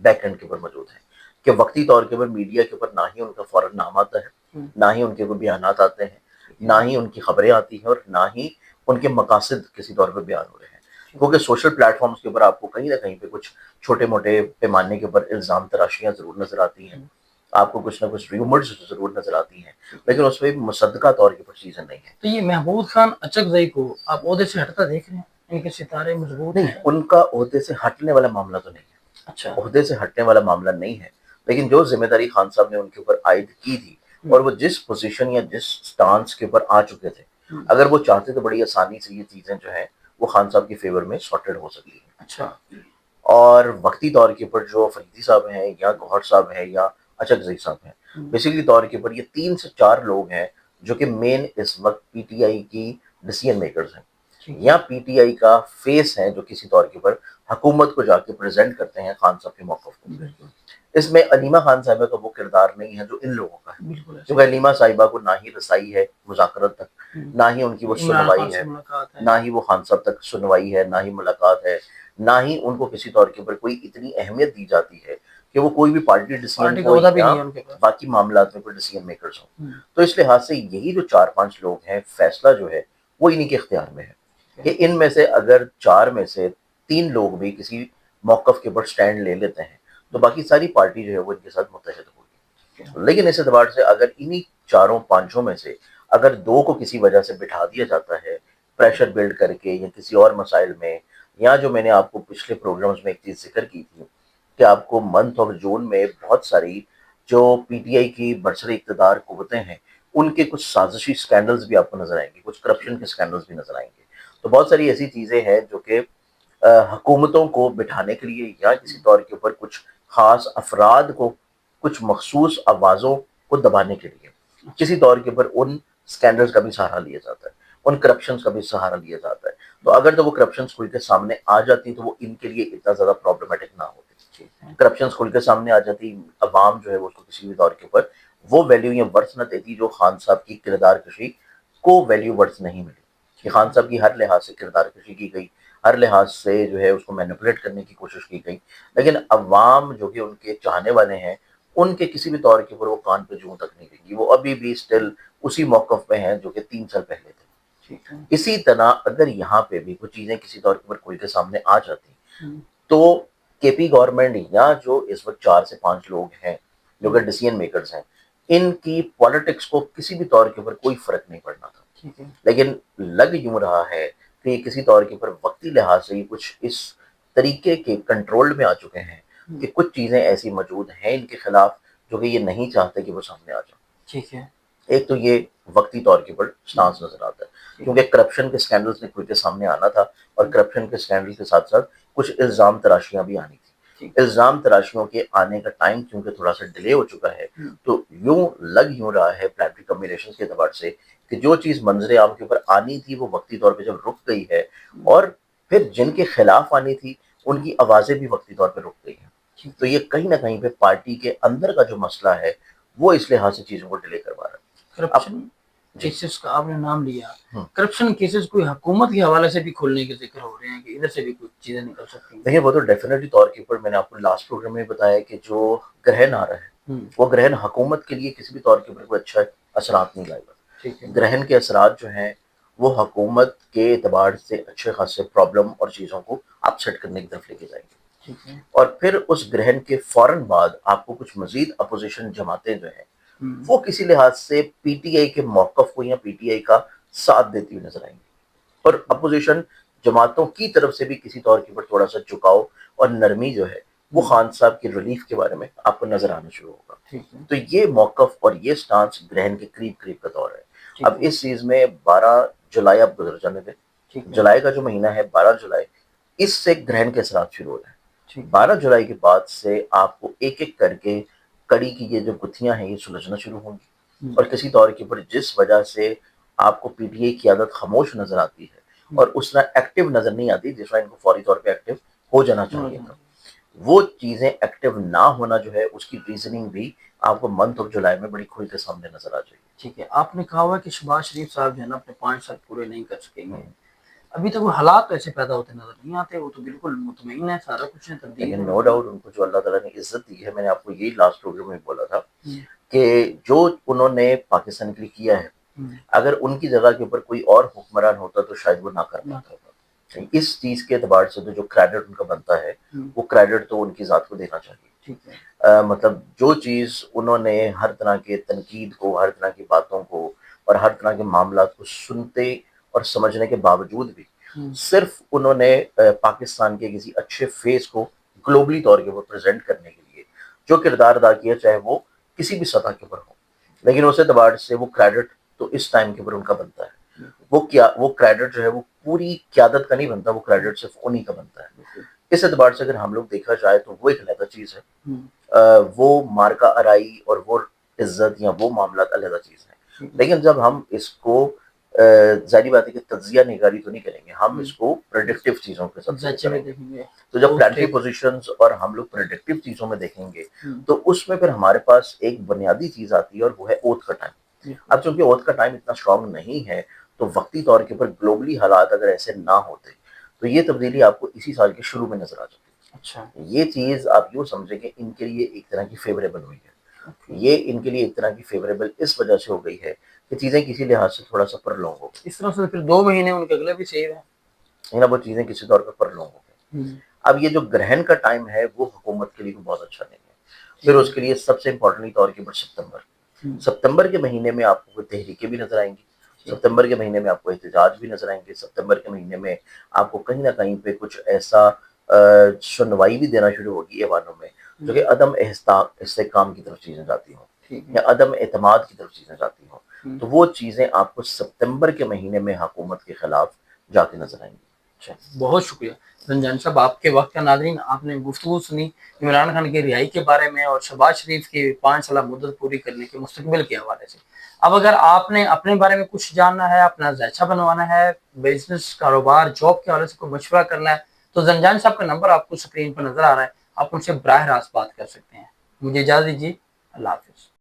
Back and کے اوپر موجود ہیں کہ وقتی طور کے اوپر میڈیا کے اوپر نہ ہی ان کا فوراً نام آتا ہے، نہ ہی ان کے کوئی بیانات آتے ہیں، نہ ہی ان کی خبریں آتی ہیں، اور نہ ہی ان کے مقاصد کسی طور پہ بیان ہو رہے ہیں. کیونکہ سوشل پلیٹ فارمز کے اوپر آپ کو کہیں نہ کہیں پہ کچھ چھوٹے موٹے پیمانے کے اوپر الزام تراشیاں ضرور نظر آتی ہیں، آپ کو کچھ نہ کچھ ریومرز ضرور نظر آتی ہیں، لیکن اس پہ مصدقہ طور کے اوپر چیزیں نہیں ہیں. تو یہ محمود خان اچکزئی کو آپ عہدے سے ہٹتا دیکھ رہے ہیں؟ ان کے ستارے مضبوط نہیں، ہیں. ان کا عہدے سے ہٹنے والا معاملہ تو نہیں ہے، اچھا. عہدے سے ہٹنے والا معاملہ نہیں ہے، لیکن جو ذمہ داری خان صاحب نے ان کے اوپر عائد کی تھی، اور وہ جس پوزیشن یا جس سٹانس کے اوپر آ چکے تھے، اگر وہ چاہتے تو بڑی آسانی سے یہ چیزیں جو ہیں وہ خان صاحب کی فیور میں سارٹڈ ہو سکتی ہیں. اچھا. اور وقتی طور کے اوپر جو فریدی صاحب ہیں یا گوہر صاحب ہیں یا اچکزئی صاحب ہیں، بیسیکلی طور کے اوپر یہ 3 سے 4 لوگ ہیں جو کہ مین اس وقت پی ٹی آئی کی ڈیسیژن میکرز ہیں، یا پی ٹی آئی کا فیس ہیں جو کسی طور کے اوپر حکومت کو جا کے پریزنٹ کرتے ہیں خان صاحب کے موقف کو. اس میں علیمہ خان صاحبہ کا وہ کردار نہیں ہے جو ان لوگوں کا ہے، کیونکہ علیمہ صاحبہ کو نہ ہی رسائی ہے مذاکرات تک، نہ ہی ان کی وہ سنوائی ہے، نہ ہی وہ خان صاحب تک سنوائی ہے، نہ ہی ملاقات ہے، نہ ہی ان کو کسی طور کے اوپر کوئی اتنی اہمیت دی جاتی ہے کہ وہ کوئی بھی پارٹی ڈیسیژن کو یا باقی معاملات میں کوئی ڈیسیژن میکرز ہوں. تو اس لحاظ سے یہی جو 4-5 لوگ ہیں، فیصلہ جو ہے وہ انہی کے اختیار میں ہے کہ ان میں سے اگر 4 میں سے 3 لوگ بھی کسی موقف کے اوپر سٹینڈ لے لیتے ہیں تو باقی ساری پارٹی جو ہے وہ ان کے ساتھ متحد ہوگی. لیکن اس اعتبار سے اگر انہی 4-5 میں سے اگر 2 کو کسی وجہ سے بٹھا دیا جاتا ہے پریشر بلڈ کر کے یا کسی اور مسائل میں، یا جو میں نے آپ کو پچھلے پروگرامز میں ایک چیز ذکر کی تھی کہ آپ کو منتھ آف جون میں بہت ساری جو پی ٹی آئی کی برسر اقتدار قوتیں ہیں ان کے کچھ سازشی سکینڈلز بھی آپ کو نظر آئیں گے، کچھ کرپشن کے سکینڈلز بھی نظر آئیں گے. تو بہت ساری ایسی چیزیں ہیں جو کہ حکومتوں کو بٹھانے کے لیے یا کسی طور کے اوپر کچھ خاص افراد کو کچھ مخصوص آوازوں کو دبانے کے لیے کسی طور کے اوپر ان سکینڈلز کا بھی سہارا لیا جاتا ہے، ان کرپشنز کا بھی سہارا لیا جاتا ہے. تو اگر تو وہ کرپشنز کھل کے سامنے آ جاتی تو وہ ان کے لیے اتنا زیادہ پرابلمٹک نہ ہوتی. کرپشنز کھل کے سامنے آ جاتی، عوام جو ہے وہ اس کو کسی بھی طور کے اوپر وہ ویلیو یا ورث نہ دیتی جو خان صاحب کی کردار کشی کو ویلیو ورث نہیں ملی، کہ خان صاحب کی ہر لحاظ سے کردار کشی کی گئی، ہر لحاظ سے جو ہے اس کو مینیپولیٹ کرنے کی کوشش کی گئی، لیکن عوام جو کہ ان کے چاہنے والے ہیں ان کے کسی بھی طور کے اوپر وہ کان پہ جوں تک نہیں دیں گی، وہ ابھی بھی اسٹل اسی موقف پہ ہیں جو کہ 3 سال پہلے تھے. اسی طرح اگر یہاں پہ بھی کچھ چیزیں کسی طور کے اوپر کھل کے سامنے آ جاتی تو کے پی گورنمنٹ یا جو اس وقت 4 سے 5 لوگ ہیں جو کہ ڈیسیژن میکرز ہیں، ان کی پالیٹکس کو کسی بھی طور کے اوپر کوئی فرق نہیں پڑنا تھا. لیکن لگ یوں رہا ہے کہ یہ کسی طور کے اوپر وقتی لحاظ سے کچھ اس طریقے کے کنٹرول میں آ چکے ہیں کہ کچھ چیزیں ایسی موجود ہیں ان کے خلاف جو کہ یہ نہیں چاہتے کہ وہ سامنے آ جائیں. ٹھیک ہے. ایک تو یہ وقتی طور کے اوپر سٹانس نظر آتا ہے کیونکہ کرپشن کے سکینڈلز نے کھل کے سامنے آنا تھا، اور کرپشن کے سکینڈل کے ساتھ ساتھ کچھ الزام تراشیاں بھی آنی تھی. الزام تراشیوں کے آنے کا ٹائم کیونکہ تھوڑا سا ڈیلے ہو چکا ہے، تو یوں رہا ہے پرائمری کمبینیشن کے اعتبار سے کہ جو چیز منظر عام کے اوپر آنی تھی وہ وقتی طور پہ جب رک گئی ہے، اور پھر جن کے خلاف آنی تھی ان کی آوازیں بھی وقتی طور پہ رک گئی ہیں. تو یہ کہیں نہ کہیں پہ پارٹی کے اندر کا جو مسئلہ ہے وہ اس لحاظ سے چیزوں کو ڈیلے کروا رہا ہے. کرپشن کیسز کا آپ نے نام لیا، کرپشن کیسز کوئی حکومت کے حوالے سے بھی کھولنے کے ذکر ہو رہے ہیں کہ ادھر سے بھی کچھ چیزیں نکل سکتی ہیں؟ دیکھیں وہ تو ڈیفینیٹلی طور کے اوپر میں نے آپ کو لاسٹ پروگرام میں بتایا کہ جو گرہن آ رہا ہے وہ گرہن حکومت کے لیے کسی بھی طور کے اوپر کوئی اچھا اثرات نہیں لائے گا. گرہن کے اثرات جو ہیں وہ حکومت کے اعتبار سے اچھے خاصے پرابلم اور چیزوں کو اپ سیٹ کرنے کی طرف لے کے جائیں گے. اور پھر اس گرہن کے فوراً بعد آپ کو کچھ مزید اپوزیشن جماعتیں جو ہیں وہ کسی لحاظ سے پی ٹی آئی کے موقف کو یا پی ٹی آئی کا ساتھ دیتی ہوئی نظر آئیں گی، اور اپوزیشن جماعتوں کی طرف سے بھی کسی طور کے اوپر تھوڑا سا جھکاؤ اور نرمی جو ہے وہ خان صاحب کی ریلیف کے بارے میں آپ کو نظر آنا شروع ہوگا. تو یہ موقف اور یہ سٹانس گرہن کے قریب کا دور ہے. اب اس چیز میں 12 جولائی آپ گزر جانے دیں، جولائی کا جو مہینہ ہے 12 جولائی اس سے گرہن کے اثرات شروع ہو رہے ہیں. 12 جولائی کے بعد سے آپ کو ایک ایک کر کے کڑی کی یہ جو گتھیاں ہیں یہ سلجھنا شروع ہوں گی، اور کسی طور کے اوپر جس وجہ سے آپ کو پی ٹی آئی کی عادت خاموش نظر آتی ہے اور اس طرح ایکٹیو نظر نہیں آتی جس طرح ان کو فوری طور پہ ایکٹیو ہو جانا چاہیے تھا، وہ چیزیں ایکٹیو نہ ہونا جو ہے اس کی ریزننگ بھی آپ کو منتھ آف جولائی میں بڑی کھل کے سامنے نظر آ جائے گی. ٹھیک ہے. آپ نے کہا ہوا کہ شہباز شریف صاحب جو ہے نا اپنے 5 سال پورے نہیں کر سکیں گے، ابھی تک وہ حالات ایسے پیدا ہوتے نظر نہیں آتے, وہ تو بالکل مطمئن ہے, سارا کچھ ہے, تبدیل لیکن ہے. نو ڈاؤٹ ان کو جو اللہ تعالیٰ نے عزت دی ہے, میں نے آپ کو یہی لاسٹ پروگرام میں بولا تھا کہ جو انہوں نے پاکستان کے لیے کیا ہے, اگر ان کی جگہ کے اوپر کوئی اور حکمران ہوتا تو شاید وہ نہ کر پاتا. اس چیز کے اعتبار سے تو جو کریڈٹ ان کا بنتا ہے وہ کریڈٹ تو ان کی ذات کو دینا چاہیے. مطلب جو چیز انہوں نے ہر طرح کے تنقید کو, ہر طرح کی باتوں کو اور ہر طرح کے معاملات کو سنتے اور سمجھنے کے باوجود بھی صرف انہوں نے پاکستان کے کسی اچھے فیس کو گلوبلی طور کے اوپر پریزنٹ کرنے کے لیے جو کردار ادا کیا, چاہے وہ کسی بھی سطح کے اوپر ہو, لیکن اس اعتبار سے وہ کریڈٹ تو اس ٹائم کے اوپر ان کا بنتا ہے. وہ کریڈٹ جو ہے وہ پوری قیادت کا نہیں بنتا, وہ کریڈٹ صرف انہی کا بنتا ہے. اس اعتبار سے اگر ہم لوگ دیکھا جائے تو وہ ایک علیحدہ چیز ہے, وہ مارکا ارائی اور وہ عزت یا وہ معاملات علیحدہ چیز ہیں. لیکن جب ہم اس کو ظاہری بات ہے کہ تجزیہ نگاری تو نہیں کریں گے, ہم اس کو پریڈکٹیو چیزوں کے ساتھ کریں گے. تو جب پلانٹری پوزیشنز اور ہم لوگ پریڈکٹیو چیزوں میں دیکھیں گے تو اس میں پھر ہمارے پاس ایک بنیادی چیز آتی ہے اور وہ ہے اوتھ کا ٹائم. اب چونکہ اوتھ کا ٹائم اتنا اسٹرانگ نہیں ہے تو وقتی طور کے اوپر گلوبلی حالات اگر ایسے نہ ہوتے تو یہ تبدیلی آپ کو اسی سال کے شروع میں نظر آ جاتی. اچھا, یہ چیز آپ یوں سمجھیں کہ ان کے لیے ایک طرح کی فیوریبل ہوئی ہے. یہ ان کے لیے ایک طرح کی فیوریبل اس وجہ سے ہو گئی ہے کہ چیزیں کسی لحاظ سے تھوڑا سا پر لونگ ہو گئی. اس طرح سے پھر 2 مہینے ان کے اگلے بھی صحیح ہے, وہ چیزیں کسی طور پر پر لونگ ہو گئی. اب یہ جو گرہن کا ٹائم ہے وہ حکومت کے لیے بہت اچھا نہیں ہے. پھر اس کے لیے سب سے امپورٹنٹ طور کے اوپر ستمبر کے مہینے میں آپ کو تحریکیں بھی نظر آئیں گی, ستمبر کے مہینے میں آپ کو احتجاج بھی نظر آئیں گے, ستمبر کے مہینے میں آپ کو کہیں نہ کہیں پہ کچھ ایسا سنوائی بھی دینا شروع ہوگی ایوانوں میں جو کہ عدم استحکام کی طرف چیزیں جاتی ہوں یا عدم اعتماد کی طرف چیزیں جاتی ہوں. تو وہ چیزیں آپ کو ستمبر کے مہینے میں حکومت کے خلاف جاتے نظر آئیں گی. بہت شکریہ رمضان صاحب آپ کے وقت کا. ناظرین, آپ نے گفتگو سنی عمران خان کی رہائی کے بارے میں اور شہباز شریف کی 5 سالہ مدت پوری کرنے کے مستقبل کے حوالے سے. اب اگر آپ نے اپنے بارے میں کچھ جاننا ہے, اپنا ذائچہ بنوانا ہے, بزنس, کاروبار, جاب کے حوالے سے کوئی مشورہ کرنا ہے تو زنجان صاحب کا نمبر آپ کو اسکرین پر نظر آ رہا ہے, آپ ان سے براہ راست بات کر سکتے ہیں. مجھے اجازت دیجیے, اللہ حافظ.